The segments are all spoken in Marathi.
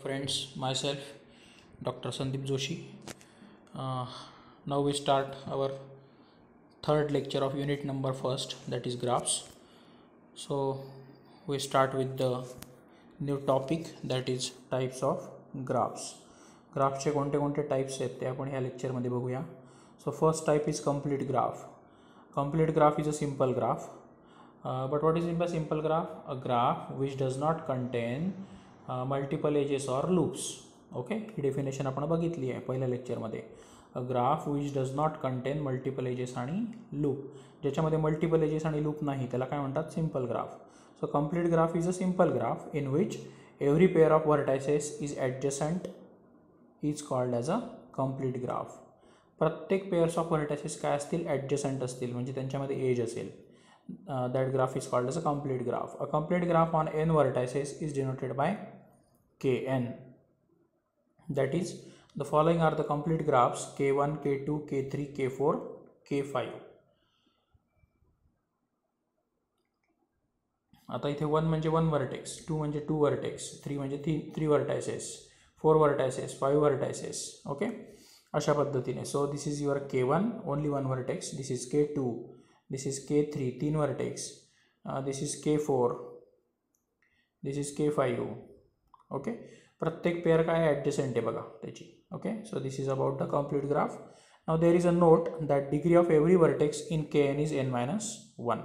Friends, myself Dr. Sandeep Joshi. Uh, Now we start our third lecture of unit number first, that is graphs. So we start with the new topic, that is types of graphs. ग्राफचे कोणते कोणते टाइप्स आहेत ते आपण ह्या लेक्चरमध्ये बघूया. So first type is complete graph. Complete graph is a simple graph. But what is a simple graph? A graph which does not contain multiple edges or loops. Okay, ही डेफिनेशन आपण बघितली आहे पहिल्या लेक्चरमध्ये. A graph which does not contain multiple edges आणि लूप. ज्याच्यामध्ये मल्टिपल एजेस आणि लूप नाही त्याला काय म्हणतात? Simple graph. So complete graph is a simple graph in which every pair of vertices is adjacent is called as a complete graph. प्रत्येक पेअर्स ऑफ व्हर्टायसेस काय असतील? ॲडजसंट असतील, म्हणजे त्यांच्यामध्ये एज असेल. That graph is called as a complete graph. A complete graph on n vertices is denoted by kn. That is, the following are the complete graphs: k1, k2, k3, k4, k5. आता इथे 1 म्हणजे 1 वर्टेक्स, 2 म्हणजे 2 वर्टेक्स, 3 म्हणजे 3 वर्टायसेस, 4 वर्टायसेस, 5 वर्टायसेस. ओके, अशा पद्धतीने. So this is your k1, only 1 vertex. This is k2, this is k3, 3 vertex, this is k4, this is k5. Okay, प्रत्येक पेअर काय ॲडजसंट आहे बघा त्याची. Okay, so this is about the complete graph. Now there is a note that degree of every vertex in kn is n-1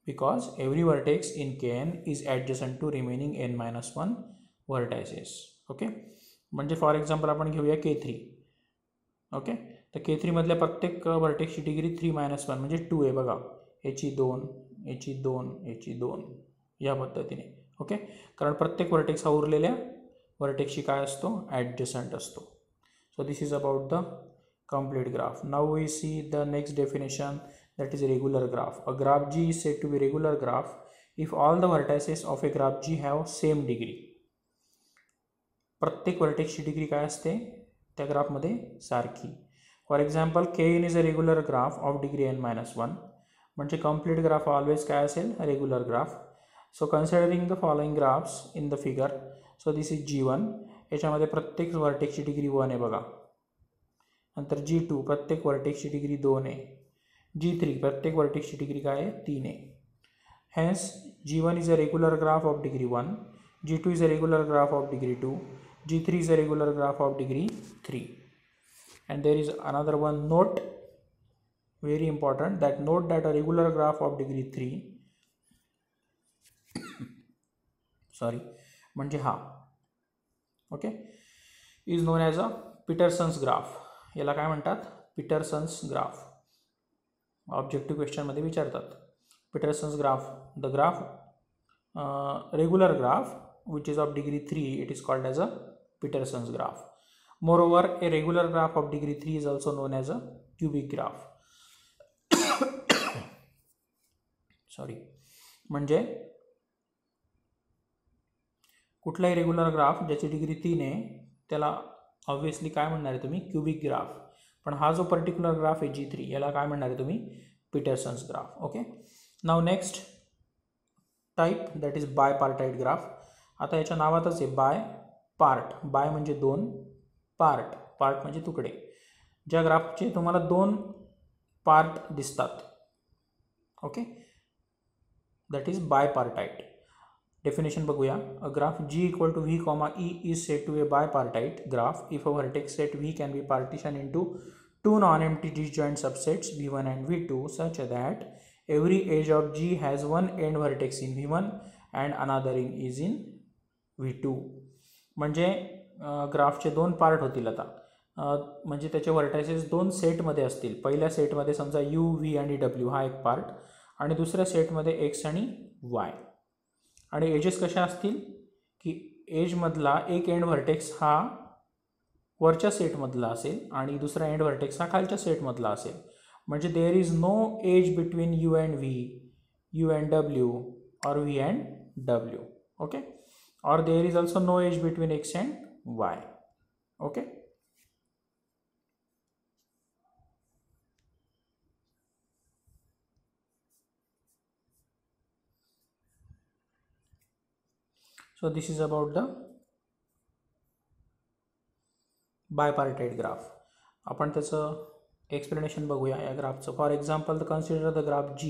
because every vertex in kn is adjacent to remaining n-1 vertices. Okay, म्हणजे फॉर एक्झाम्पल आपण घेऊया k3. ओके, तर k3 मधल्या प्रत्येक व्हर्टेक्सची डिग्री 3-1 म्हणजे 2 आहे बघा. याची 2, याची 2, याची 2, या पद्धतीने. ओके, कारण प्रत्येक व्हर्टेक्स हा उरलेल्या व्हर्टेक्सची काय असतो? ॲडजसंट असतो. So this is about the complete graph. Now we see the next definition, that is regular graph. A graph G is said to be regular graph if all the vertices of a graph G have same degree. प्रत्येक व्हर्टेक्सची डिग्री काय असते त्या ग्राफमध्ये? सारखी. For example kn is a regular graph of degree n-1 म्हणजे कंप्लीट ग्राफ ऑलवेज काय असेल? Regular graph. So considering the following graphs in the figure. So this is g1, याच्यामध्ये प्रत्येक व्हर्टेक्सची डिग्री 1 आहे बघा. नंतर g2, प्रत्येक व्हर्टेक्सची डिग्री 2 आहे. g3, प्रत्येक व्हर्टेक्सची डिग्री काय आहे? 3 आहे. Hence g1 is a regular graph of degree 1, g2 is a regular graph of degree 2, g3 is a regular graph of degree 3. And there is another one note, very important, that note that a regular graph of degree 3 sorry म्हणजे हा. Okay, is known as a Petersen's graph. याला काय म्हणतात? Petersen's graph. ऑब्जेक्टिव्ह क्वेश्चनमध्ये विचारतात. Petersen's graph, the graph regular graph which is of degree 3, it is called as a Peterson's graph. Moreover, a regular graph of degree 3 is also known as a cubic graph. Sorry, म्हणजे कुठलाही रेग्युलर ग्राफ ज्याची डिग्री 3 आहे त्याला ऑब्व्हियसली काय म्हणणार आहे तुम्ही? Cubic graph. पण हा जो पर्टिक्युलर ग्राफ आहे g3 याला काय म्हणणार आहे तुम्ही? Petersen's graph. Okay, now next type, that is bipartite graph. आता याच्या नावातच आहे बाय पार्ट. बाय म्हणजे 2, पार्ट, पार्ट म्हणजे तुकडे. ज्या ग्राफचे तुम्हाला 2 पार्ट दिसतात. Okay, that is bipartite. Definition बघूया. A graph g equal to v, e is said to a bipartite graph if a vertex set v can be partitioned into 2 non-empty disjoint subsets v1 and v2 such that every edge of g has one end vertex in v1 and another is in v2. म्हणजे ग्राफचे 2 पार्ट होतील आता. म्हणजे त्याचे व्हर्टायसेस 2 सेटमध्ये असतील. पहिल्या सेटमध्ये समजा u, v आणि w हा एक पार्ट, आणि दुसऱ्या सेटमध्ये x आणि y. आणि एजेस कशा असतील की एजमधला एक एंड व्हर्टेक्स हा वरच्या सेटमधला असेल आणि दुसरा एंड व्हर्टेक्स हा खालच्या सेटमधला असेल. म्हणजे there is no edge between u and v, u and w, or v and w. Okay, or there is also no edge between x and y. Okay, so this is about the bipartite graph. आपण त्याचं एक्सप्लेनेशन बघूया या ग्राफचं. For example consider the graph G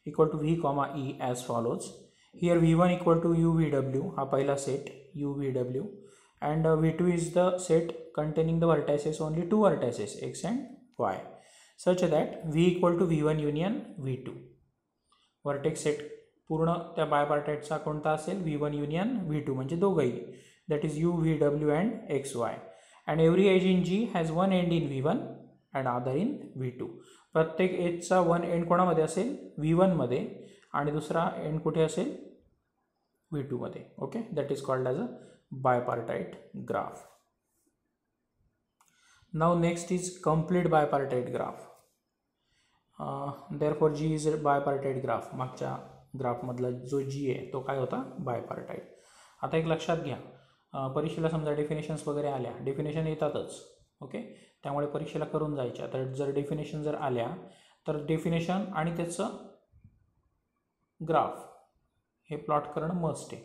equal to V, E as follows. Here V1 equal to UVW, हा पहिला सेट UVW, and V2 is the set containing the vertices, only two vertices X and Y, such that V equal to V1 union V2. Vertex set पूर्ण त्या बायपार्टाइटचा कोणता असेल? V1 union V2 म्हणजे दोघंही, that is UVW and XY. and every edge in G has one end in V1 and other in V2. प्रत्येक एजचा वन एंड कोणामध्ये असेल? V1 मध्ये, आणि दुसरा एंड कुठे असेल? V2 मध्ये. Okay, that is called as a bipartite graph. Now next is complete bipartite graph. Therefore G is a bipartite graph. मागच्या ग्राफ मधला जो G आहे तो काय होता? बायपार्टाइट. आता एक लक्षात घ्या, परीक्षेला समजा डेफिनेशन्स वगैरे आल्या, डेफिनेशन येतातच. ओके, त्यामुळे परीक्षेला करून जायच्या. तर जर डेफिनेशन जर आल्या तर डेफिनेशन आणि त्याचं ग्राफ हे प्लॉट करणं मस्ट आहे,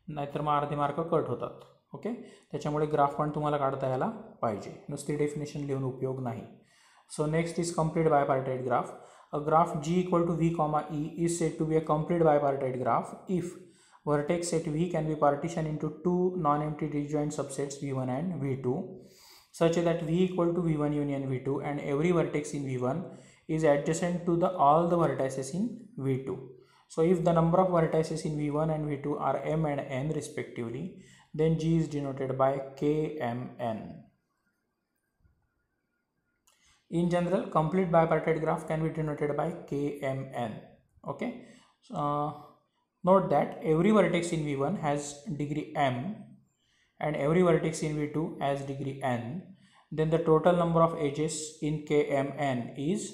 नाहीतर मग अर्धे मार्क कट होतात. ओके, त्याच्यामुळे ग्राफ पण तुम्हाला काढता यायला पाहिजे, नुसती डेफिनेशन लिहून उपयोग नाही. So next is complete bipartite graph. A graph G equal to V, E is said to be a complete bipartite graph if vertex set V can be partitioned into two non-empty disjoint subsets V1 and V2 such that V equal to V1 union V2 and every vertex in V1 is adjacent to all the vertices in V2. So if the number of vertices in V1 and V2 are m and n respectively, then G is denoted by KMN. In general, complete bipartite graph can be denoted by KMN. Okay, note that every vertex in V1 has degree m and every vertex in V2 has degree n. Then the total number of edges in KMN is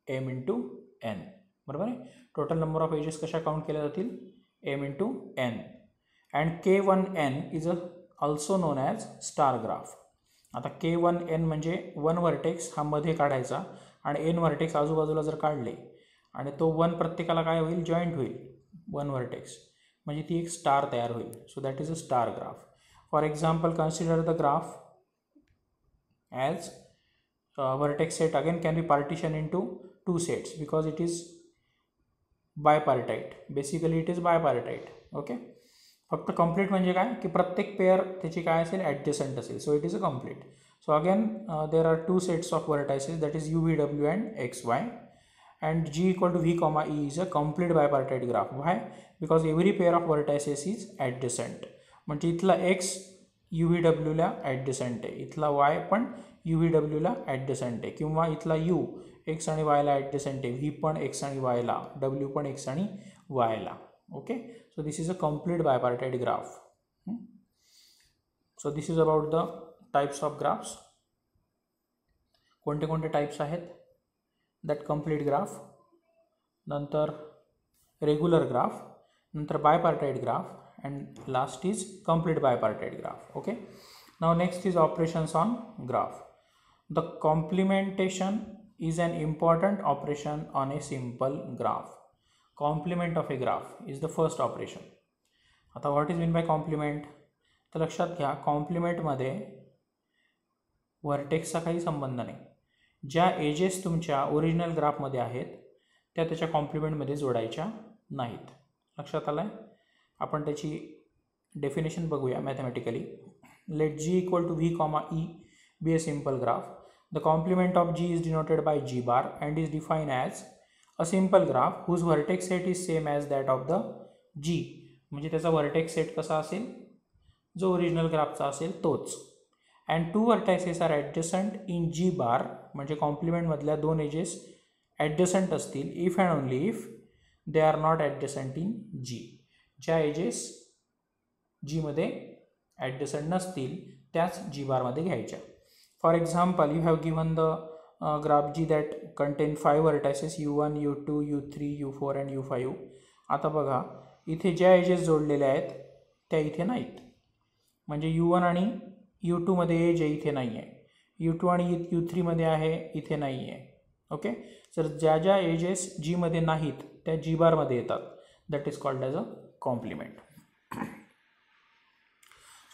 m into n. बरोबर आहे. टोटल नंबर ऑफ एजेस कशा काउंट केल्या जातील? m into n. And K1n is also non as star graph. आता K1n म्हणजे वन वर्टेक्स हा मध्ये काढायचा आणि n वर्टेक्स आजूबाजूला जर काढले आणि तो वन प्रत्येकाला काय होईल? जॉईंट होईल वन वर्टेक्स, म्हणजे ती एक स्टार तयार होईल. So that is a star graph. For example consider the graph as vertex set again can be partition into two sets because it is bipartite. Basically it is bipartite. Okay, फक्त कंप्लीट म्हणजे काय की प्रत्येक पेअर त्याची काय असेल? ॲडजसंट असेल. So it is a complete. So again there are two sets of vertices that is UVW and XY and G equal to V, E is a complete bipartite graph. Why? Because every pair of vertices is adjacent. म्हणजे इथला X UVW ला ॲडजसंट आहे, इथला Y पण UVW ला ॲडजसंट आहे, किंवा इथला U X आणि Y ला ॲडजसंट आहे, V पण X आणि Y ला, W पण X आणि Y ला. Okay, so this is a complete bipartite graph. So this is about the types of graphs. कोणते कोणते टाइप्स आहेत? दॅट कंप्लीट ग्राफ, नंतर रेग्युलर ग्राफ, नंतर बायपार्टाइट graph, and last is complete bipartite graph. Okay, now next is operations on graph. The complementation is an important operation on a simple graph. Complement of a graph is the first operation. आता what is mean by complement? तर लक्षात घ्या, कॉम्प्लिमेंट मध्ये वर्टेक्सचा काही संबंध नाही. ज्या एजेस तुमच्या ओरिजिनल ग्राफमध्ये आहेत त्या त्याच्या कॉम्प्लिमेंटमध्ये जोडायच्या नाहीत. लक्षात आलं आहे? आपण त्याची डेफिनेशन बघूया mathematically. Let G equal to V, E be a simple graph. The complement of G is denoted by G bar and is define as a simple graph whose vertex set is same as that of the G. म्हणजे त्याचा व्हर्टेक्स सेट कसा असेल? जो ओरिजिनल ग्राफचा असेल तोच. And two vertices are adjacent in G bar, म्हणजे कॉम्प्लिमेंटमधल्या दोन एजेस ॲडजसंट असतील if and only if they are not adjacent in G. ज्या एजेस Gमध्ये ॲडजसंट नसतील त्याच G बारमध्ये घ्यायच्या. For example you have given the graph G that contain 5 vertices U1, U2, U3, U4 and U5. आता बघा इथे ज्या एजेस जोडलेल्या आहेत त्या इथे नाहीत, म्हणजे U1 आणि U2 मध्ये एज इथे नाही आहे, U2 आणि U3 आहे इथे नाही आहे. ओके, तर ज्या ज्या एजेस Gमध्ये नाहीत त्या G बारमध्ये येतात. That is called as a complement.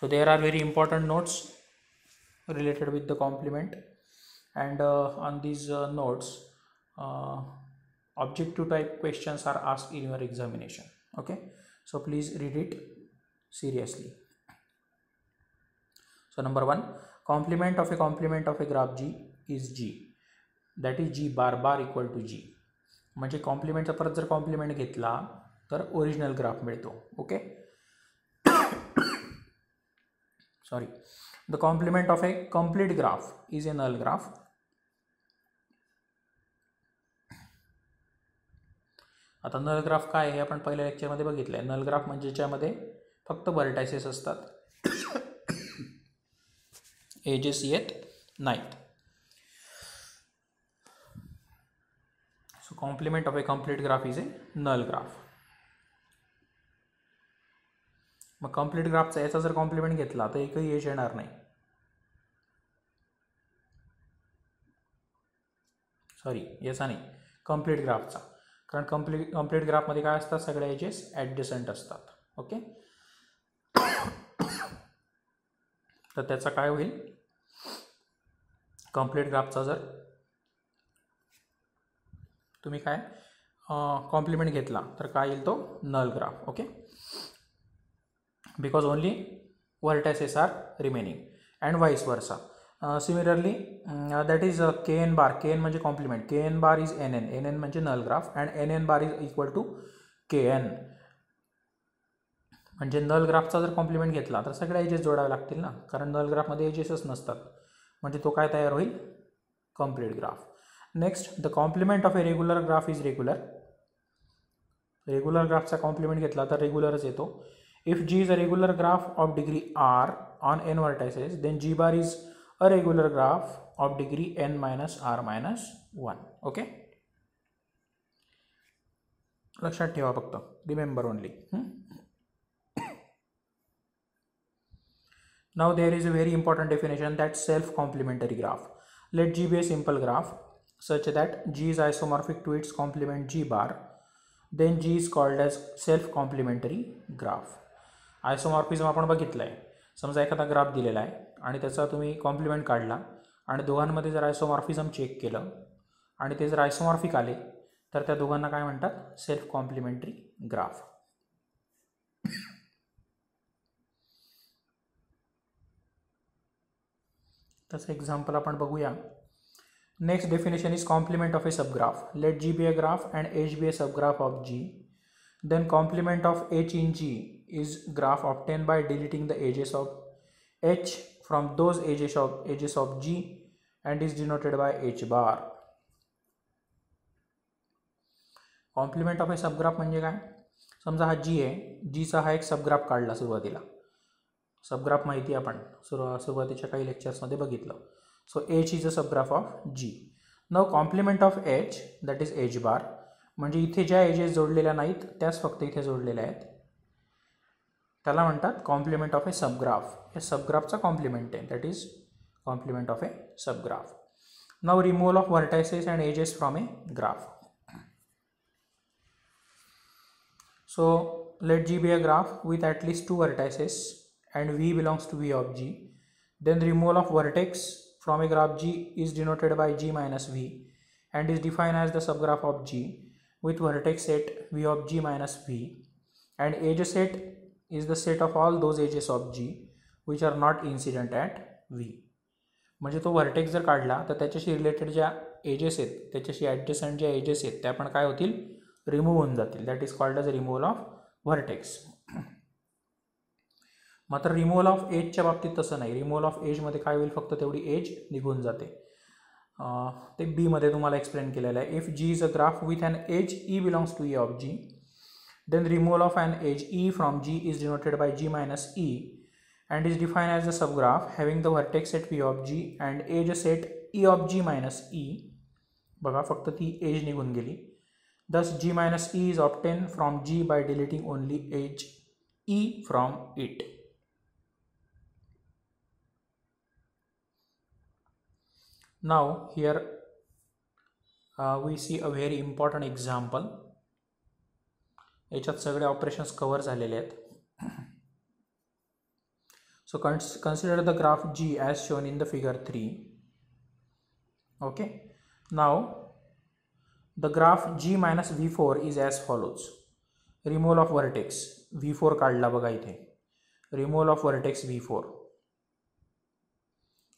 So there are very important notes related with the complement, and on these notes objective type questions are asked in your examination. Okay, so please read it seriously. So number 1, complement of a graph G is G, that is G bar bar equal to G. म्हणजे कॉम्प्लिमेंटचा परत जर कॉम्प्लिमेंट घेतला तर ओरिजिनल ग्राफ मिळतो. Okay, sorry, the complement of a complete graph is a null graph. आता नल ग्राफ काय आहे आपण पहिल्या लेक्चरमध्ये बघितलं आहे. नल ग्राफ म्हणजे ज्यामध्ये फक्त व्हर्टायसेस असतात, एजेस येत नाहीत. So complement of a complete graph is a null graph. मग कंप्लीट ग्राफचा याचा जर कॉम्प्लिमेंट घेतला तर एकही एज येणार नाही. सॉरी, याचा नाही, कंप्लीट ग्राफचा. कारण कंप्लीट ग्राफमध्ये काय असतात, सगळे एजेस ॲडजसंट असतात. ओके, तर त्याचा काय होईल, कंप्लीट ग्राफचा जर तुम्ही काय कॉम्प्लिमेंट घेतला तर काय येईल, तो null graph. Okay, because only vertices are remaining and vice versa. Similarly that is K N bar. K N म्हणजे complement, K N bar is N N. N N म्हणजे null graph and N N bar is equal to K N. म्हणजे नल ग्राफचा जर कॉम्प्लिमेंट घेतला तर सगळ्या एजेस जोडावे लागतील ना, कारण नल ग्राफमध्ये एजेसच नसतात. म्हणजे तो काय तयार होईल, complete graph. Next, the complement of a regular graph is regular. Regular ग्राफचा कॉम्प्लिमेंट घेतला तर रेग्युलरच येतो. If G is a regular graph of degree r on n vertices, then G bar is a regular graph of degree n minus r minus 1. Okay, लक्षात ठेवा फक्त, remember only. Now there is a very important definition, that self complementary graph. Let G be a simple graph such that G is isomorphic to its complement G bar, then G is called as self complementary graph. आयसोमॉर्फिझम आपण बघितलं आहे. समजा एखादा ग्राफ दिलेला आहे आणि त्याचा तुम्ही कॉम्प्लिमेंट काढला आणि दोघांमध्ये जर आयसोमॉर्फिझम चेक केलं आणि ते जर आयसोमॉर्फिक आले तर त्या दोघांना काय म्हणतात, सेल्फ कॉम्प्लिमेंटरी ग्राफ. तसं एक्झाम्पल आपण बघूया. Next definition is complement of a subgraph. Let G be a graph and H be a subgraph of G. Then complement of H in G is graph obtained by deleting the edges of H from those edges of G and is denoted by H bar. Complement of a subgraph म्हणजे काय, समजा हा G आहे, Gचा हा एक सबग्राफ काढला सुरुवातीला. सबग्राफ माहिती आपण सुरुवातीच्या काही लेक्चर्समध्ये बघितलं. So H is a subgraph of G. Now complement of H, that is H bar, म्हणजे इथे ज्या एजेस जोडलेल्या नाहीत त्याच फक्त इथे जोडलेल्या आहेत, त्याला म्हणतात कॉम्प्लिमेंट ऑफ ए सबग्राफ. हे सबग्राफचा कॉम्प्लिमेंट आहे, that is complement of a subgraph. Now removal of vertices and edges from a graph. So let G be a graph with at least 2 vertices and V belongs to V of G. Then removal of vertex from a graph G is denoted by G minus V and is defined as the subgraph of G with vertex set V of G minus V, and edge set is the set of all those edges of G which are not incident at V. म्हणजे तो व्हर्टेक्स जर काढला तर त्याच्याशी रिलेटेड ज्या एजेस आहेत, त्याच्याशी ॲडजसंट ज्या एजेस आहेत त्या पण काय होतील, रिमूव्ह होऊन जातील. That is called edge removal of vertex. मात्र रिमूव्हल ऑफ एजच्या बाबतीत तसं नाही. रिमूव्हल ऑफ एजमध्ये काय होईल, फक्त तेवढी एज निघून जाते. ते बी मध्ये तुम्हाला एक्सप्लेन केलेलं आहे. If G is a graph with an edge E belongs to E of G, then removal of an edge E from G is denoted by G minus E and is defined as the subgraph having the vertex set V of G and edge set E of G minus E. बघा फक्त ती एज निघून गेली. Thus G minus E is obtained from G by deleting only edge E from it. Now here we see a very important example. याच्यात सगळे ऑपरेशन्स कव्हर झालेले आहेत. So consider the graph G as shown in the figure 3. Okay, now the graph G minus V4 is as follows. Removal of vertex V4 काढला बघा इथे, रिमूव्हल ऑफ व्हर्टेक्स V4.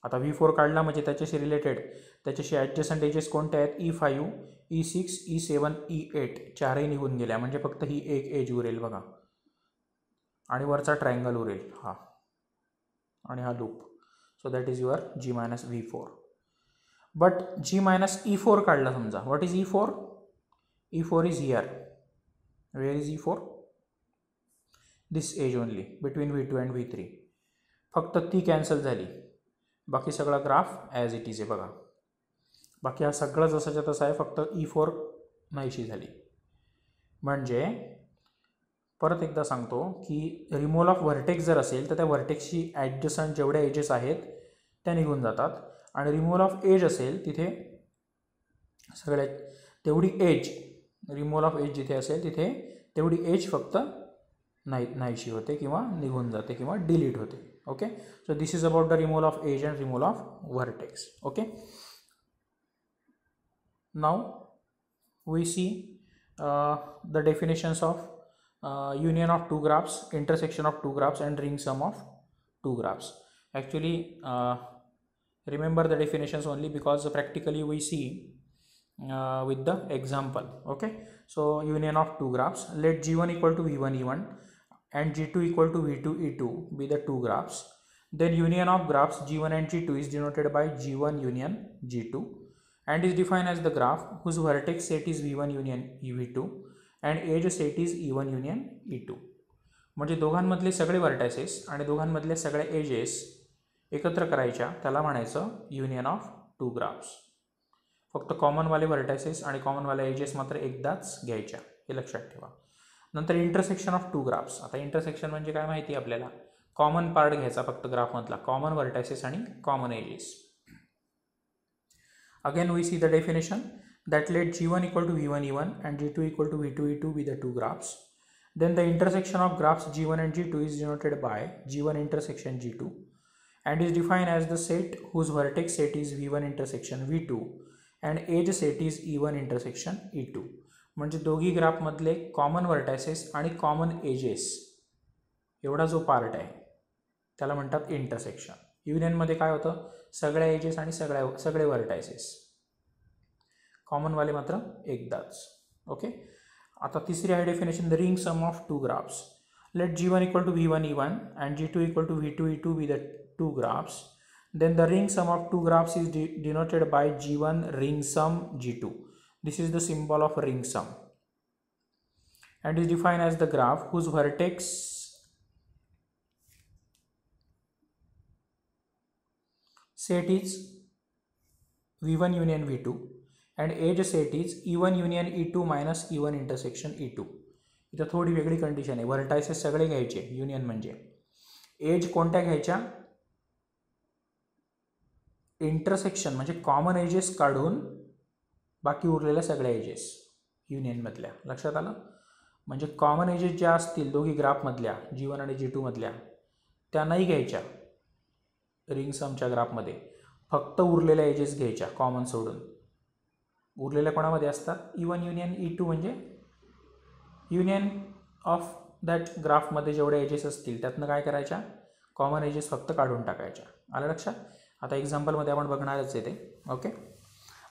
आता V4 काढला म्हणजे त्याच्याशी रिलेटेड, त्याच्याशी ॲडजसंट एजेस कोणते आहेत? E5, E6, E7, E8 चारही निघून गेल्या, म्हणजे फक्त ही एक एज उरेल बघा, आणि वरचा ट्रायंगल उरेल हा, आणि हा loop. So that is your G minus V4. But G minus E4 काढला समजा. What is E4? E4 is here. Where is E4? This edge only between V2 and V3. फक्त ती कॅन्सल झाली, बाकी सगळा ग्राफ ॲज इट इज आहे बघा. बाकी हा सगळं जसाच्या तसा आहे, फक्त E4 नाहीशी झाली. म्हणजे परत एकदा सांगतो की रिमूव्हल ऑफ व्हर्टेक्स जर असेल तर त्या व्हर्टेक्सची ॲडजसंट जेवढ्या एजेस आहेत त्या निघून जातात, आणि रिमूव्हल ऑफ एज असेल तिथे सगळ्या तेवढी एज, रिमूव्हल ऑफ एज जिथे असेल तिथे तेवढी एज फक्त नाहीशी होते किंवा निघून जाते किंवा डिलीट होते. Okay, so this is about the removal of edge and removal of vertex. Okay, now we see the definitions of union of two graphs, intersection of two graphs, and ring sum of two graphs. Actually remember the definitions only because practically we see with the example. Okay, so union of two graphs, let G1 equal to V1 E1 and G2 equal to V2 E2 be the two graphs. Then union of graphs G1 and G2 is denoted by G1 union G2 and is defined as the graph whose vertex set is V1 union V2 and edge set is E1 union E2. म्हणजे दोघांमधले सगळे व्हर्टायसेस आणि दोघांमधल्या सगळ्या एजेस एकत्र करायच्या, त्याला म्हणायचं युनियन ऑफ टू ग्राफ्स. फक्त कॉमनवाले व्हर्टायसेस आणि कॉमनवाले एजेस मात्र एकदाच घ्यायच्या, हे लक्षात ठेवा. नंतर इंटरसेक्शन ऑफ टू ग्राफ्स. आता इंटरसेक्शन म्हणजे काय माहिती आपल्याला? कॉमन पार्ट घ्यायचा फक्त ग्राफमधला, कॉमन व्हर्टायसेस आणि common edges. Again we see the definition that let G1 equal to V1 E1 and G2 equal to V2 E2 be the two graphs. Then the intersection of graphs G1 and G2 is denoted by G1 intersection G2 and is defined as the set whose vertex set is V1 intersection V2 and edge set is E1 intersection E2. म्हणजे दोघी ग्राफमधले कॉमन व्हर्टायसेस आणि कॉमन एजेस एवढा जो पार्ट आहे त्याला म्हणतात इंटरसेक्शन. युनियनमध्ये काय होतं? सगळ्या एजेस आणि सगळे व्हर्टायसेस, कॉमनवाले मात्र एकदाच. ओके, आता तिसरी आहे definition, the ring sum of two graphs. Let G1 equal to V1 E1 and G2 equal to V2 E2 be the two graphs. Then the ring sum of two graphs is denoted by G1 ring sum G2. This is the symbol of ring sum and is defined as the graph whose vertex set is V1 union V2 and edge set is E1 union E2 minus E1 intersection E2. इथं थोडी वेगळी कंडिशन आहे. व्हर्टायसेस सगळे घ्यायचे युनियन म्हणजे, एज कोणत्या घ्यायच्या? इंटरसेक्शन म्हणजे कॉमन एजेस काढून बाकी उरलेल्या सगळ्या एजेस युनियनमधल्या. लक्षात आलं? म्हणजे कॉमन एजेस ज्या असतील दोघी ग्राफमधल्या G1 आणि G2 मधल्या त्या नाही घ्यायच्या रिंग समच्या ग्राफमध्ये, फक्त उरलेल्या एजेस घ्यायच्या कॉमन सोडून. उरलेल्या कोणामध्ये असतात? E1 युनियन E2 म्हणजे युनियन ऑफ दॅट ग्राफमध्ये जेवढे एजेस असतील त्यातनं काय करायच्या? कॉमन एजेस फक्त काढून टाकायच्या. आलं लक्षात? आता एक्झाम्पलमध्ये आपण बघणारच आहे ते. Okay,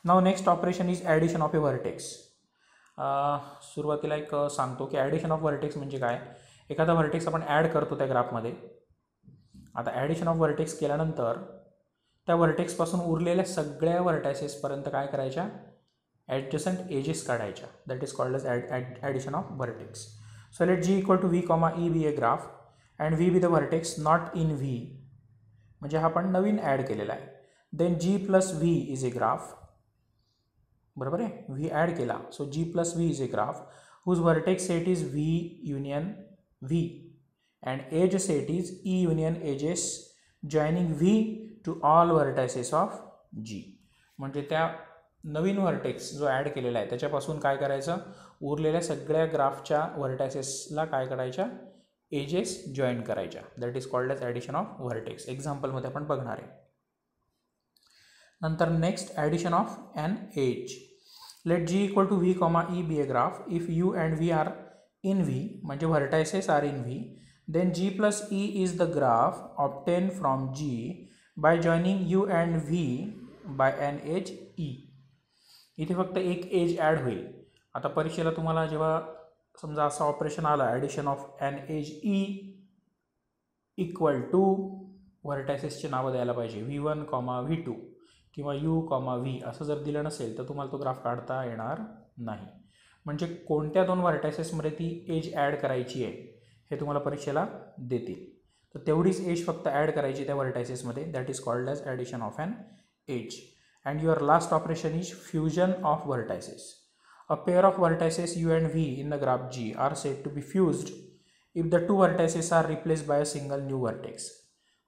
now next operation is addition of A vertex. सुरुवातीला एक सांगतो की ॲडिशन ऑफ व्हर्टेक्स म्हणजे काय. एखादा व्हर्टेक्स आपण ॲड करतो त्या ग्राफमध्ये. आता ॲडिशन ऑफ व्हर्टेक्स केल्यानंतर त्या व्हर्टेक्सपासून उरलेल्या सगळ्या व्हर्टायसेसपर्यंत काय करायच्या? ॲडजसंट एजेस काढायच्या. That is called edge addition of vertex. So let G equal to V, E be a graph and V be the vertex not in V, म्हणजे हा आपण नवीन ॲड केलेला आहे. Then G plus V is a graph. बरोबर आहे, V ॲड केला. So G plus V is a graph whose vertex set is V union V and edge set is E union edges joining V to all vertices of G. म्हणजे त्या नवीन व्हर्टेक्स जो ॲड केलेला आहे त्याच्यापासून काय करायचं? उरलेल्या सगळ्या ग्राफच्या व्हर्टायसेसला काय करायच्या? एजेस जॉईन करायच्या. That is called edge addition of vertex. एक्झाम्पलमध्ये आपण बघणार आहे. नंतर next addition of an edge. Let G equal to V comma E be a graph. If U and V are in V, म्हणजे vertices are in V, then g plus e is the graph obtained from G by joining u and v by an edge e. इथे फक्त एक एज ॲड होईल. आता परीक्षेला तुम्हाला जेव्हा समजा असं ऑपरेशन आलं, addition of an edge E equal to व्हर्टायसेसचे नावं द्यायला पाहिजे, v1, v2 किंवा u, v असं जर दिलं नसेल तर तुम्हाला तो ग्राफ काढता येणार नाही. म्हणजे कोणत्या दोन व्हर्टायसेसमध्ये ती एज ॲड करायची आहे हे तुम्हाला परीक्षेला देतील. तर तेवढीच एज फक्त ॲड करायची त्या व्हर्टायसेसमध्ये. That is called as addition of an edge. And your last operation is fusion of vertices. A pair of vertices u and v in the graph G are said to be fused if the two vertices are replaced by a single new vertex.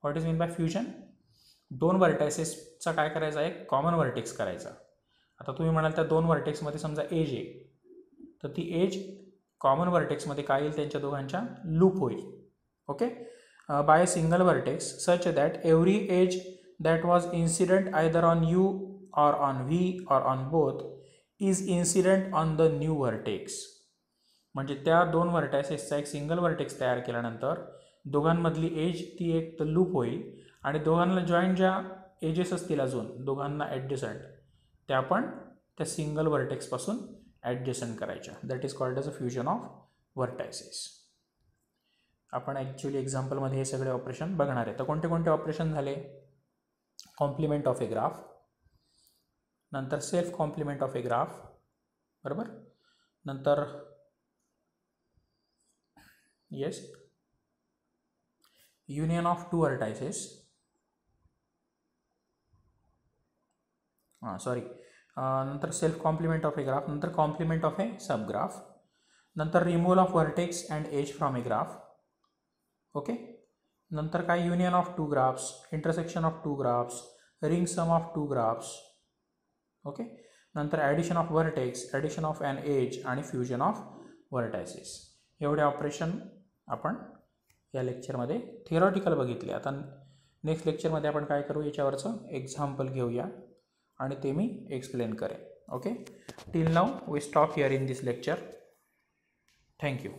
What is mean by fusion? दोन व्हर्टायसेसचा काय करायचा आहे, कॉमन व्हर्टेक्स करायचा. आता तुम्ही म्हणाल त्या दोन व्हर्टेक्समध्ये समजा एज आहे, तर ती एज कॉमन व्हर्टेक्समध्ये काय येईल, त्यांच्या दोघांच्या लूप होईल. Okay. By a single vertex such that every edge that was incident either on u or on v or on both is incident on the new vertex. म्हणजे त्या दोन व्हर्टायसेसचा एक सिंगल व्हर्टेक्स तयार केल्यानंतर दोघांमधली एज ती एक तर लूप होईल आणि दोघांना जॉईंट ज्या एजेस असतील अजून दोघांना ॲडजसंट, त्या पण त्या सिंगल व्हर्टेक्सपासून ॲडजसंट करायच्या. That is called as a fusion of vertices. आपण ॲक्च्युली एक्झाम्पलमध्ये हे सगळे ऑपरेशन बघणार आहे. तर कोणते कोणते ऑपरेशन झाले, कॉम्प्लिमेंट ऑफ ए ग्राफ, नंतर self complement of a graph, बरोबर, नंतर yes union of two vertices, नंतर self complement of a graph, नंतर कॉम्प्लिमेंट ऑफ ए सबग्राफ, नंतर removal of vertex and edge from a graph. Okay. नंतर काय, union of two graphs, intersection of two graphs, ring sum of two graphs. Okay. नंतर addition of vertex, addition of an edge आणि फ्युजन ऑफ व्हर्टायसेस. एवढे ऑपरेशन आपण या लेक्चरमध्ये थिअरॉटिकल बघितले. आता नेक्स्ट लेक्चरमध्ये आपण काय करू, याच्यावरचं एक्झाम्पल घेऊया आणि ते मी एक्सप्लेन करेन. Okay. Till now we stop here in this lecture. Thank you.